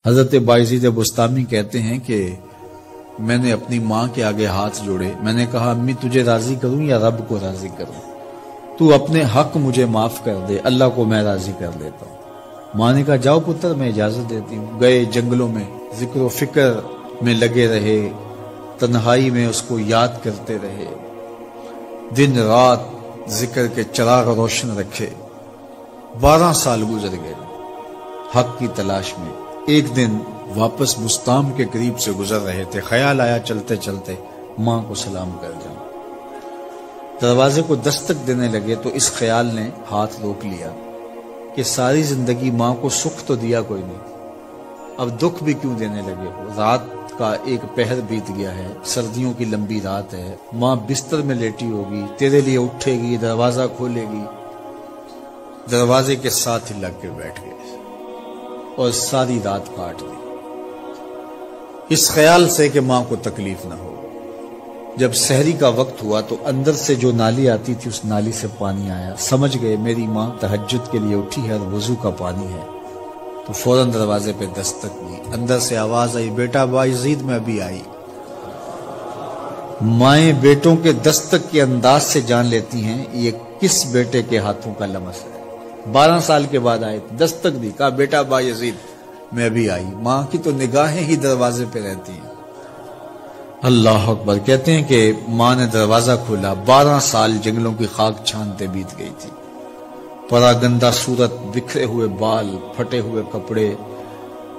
حضرت باعزید بستامی کہتے ہیں کہ میں نے اپنی ماں کے آگے ہاتھ جوڑے، میں نے کہا امی تجھے راضی کروں یا رب کو راضی کروں؟ تو اپنے حق مجھے معاف کر دے، اللہ کو میں راضی کر لیتا ہوں۔ ماں نے کہا جاؤ پتر میں اجازت دیتی ہوں۔ گئے جنگلوں میں ذکر و فکر میں لگے رہے، تنہائی میں اس کو یاد کرتے رہے، دن رات ذکر کے چراغ روشن رکھے۔ 12 سال گزر گئے حق کی تلاش میں۔ ایک دن واپس بستام کے قریب سے گزر رہے تھے، خیال آیا چلتے چلتے ماں کو سلام کر جاؤں۔ دروازے کو دستک دینے لگے تو اس خیال نے ہاتھ روک لیا کہ ساری زندگی ماں کو سکھ تو دیا کوئی نہیں، اب دکھ بھی کیوں دینے لگے ہو؟ رات کا ایک پہر بیت گیا ہے، سردیوں کی لمبی رات ہے، ماں بستر میں لیٹی ہوگی، تیرے لیے اٹھے گی، دروازہ کھولے گی۔ دروازے کے ساتھ ہی لگ کے بیٹھ گئے اور ساری رات کاٹ دی، اس خیال سے کہ ماں کو تکلیف نہ ہو۔ جب سحری کا وقت ہوا تو اندر سے جو نالی آتی تھی اس نالی سے پانی آیا، سمجھ گئے میری ماں تہجد کے لیے اٹھی ہے اور وضو کا پانی ہے، تو فوراً دروازے پہ دستک دی۔ اندر سے آواز آئی بیٹا باعزید میں ابھی آئی۔ مائیں بیٹوں کے دستک کے انداز سے جان لیتی ہیں یہ کس بیٹے کے ہاتھوں کا لمس ہے۔ 12 سال کے بعد آئے، دستک دی، کہا بیٹا باعزید میں ابھی آئی۔ ماں کی تو نگاہیں ہی دروازے پہ رہتی ہیں۔ اللہ اکبر۔ کہتے ہیں کہ ماں نے دروازہ کھولا، 12 سال جنگلوں کی خاک چھانتے بیت گئی تھی، پراگندہ صورت، بکھرے ہوئے بال، پھٹے ہوئے کپڑے۔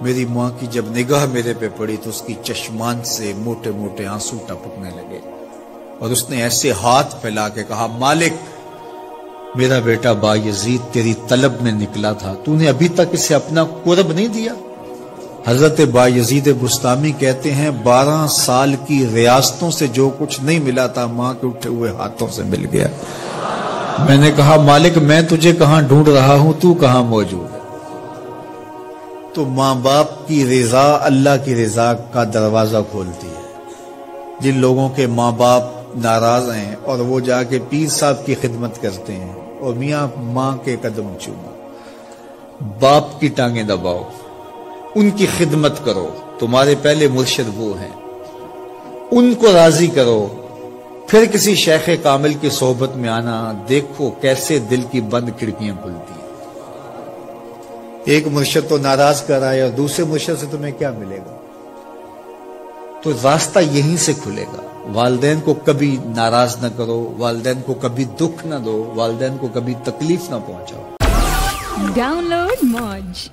میری ماں کی جب نگاہ میرے پہ پڑی تو اس کی چشمان سے موٹے موٹے آنسو ٹپکنے لگے اور اس نے ایسے ہاتھ پھیلا کے کہا مالک میرا بیٹا باعزید تیری طلب میں نکلا تھا، تو نے ابھی تک اسے اپنا قرب نہیں دیا۔ حضرت باعزید بستامی کہتے ہیں 12 سال کی ریاستوں سے جو کچھ نہیں ملا تھا ماں کے اٹھے ہوئے ہاتھوں سے مل گیا۔ میں نے کہا مالک میں تجھے کہاں ڈھونڈ رہا ہوں، تو کہاں موجود ہے؟ تو ماں باپ کی رضا اللہ کی رضا کا دروازہ کھولتی ہے۔ جن لوگوں کے ماں باپ ناراض ہیں اور وہ جا کے پیر صاحب کی خدمت کرتے ہیں اور میاں ماں کے قدم چومو، باپ کی ٹانگیں دباؤ، ان کی خدمت کرو، تمہارے پہلے مرشد وہ ہیں، ان کو راضی کرو، پھر کسی شیخ کامل کی صحبت میں آنا، دیکھو کیسے دل کی بند کھڑکیاں کھلتی ہیں۔ ایک مرشد تو ناراض کر آئے اور دوسرے مرشد سے تمہیں کیا ملے گا؟ تو راستہ یہیں سے کھلے گا۔ والدین کو کبھی ناراض نہ کرو، والدین کو کبھی دکھ نہ دو، والدین کو کبھی تکلیف نہ پہنچاؤ۔ ڈاؤن لوڈ موج۔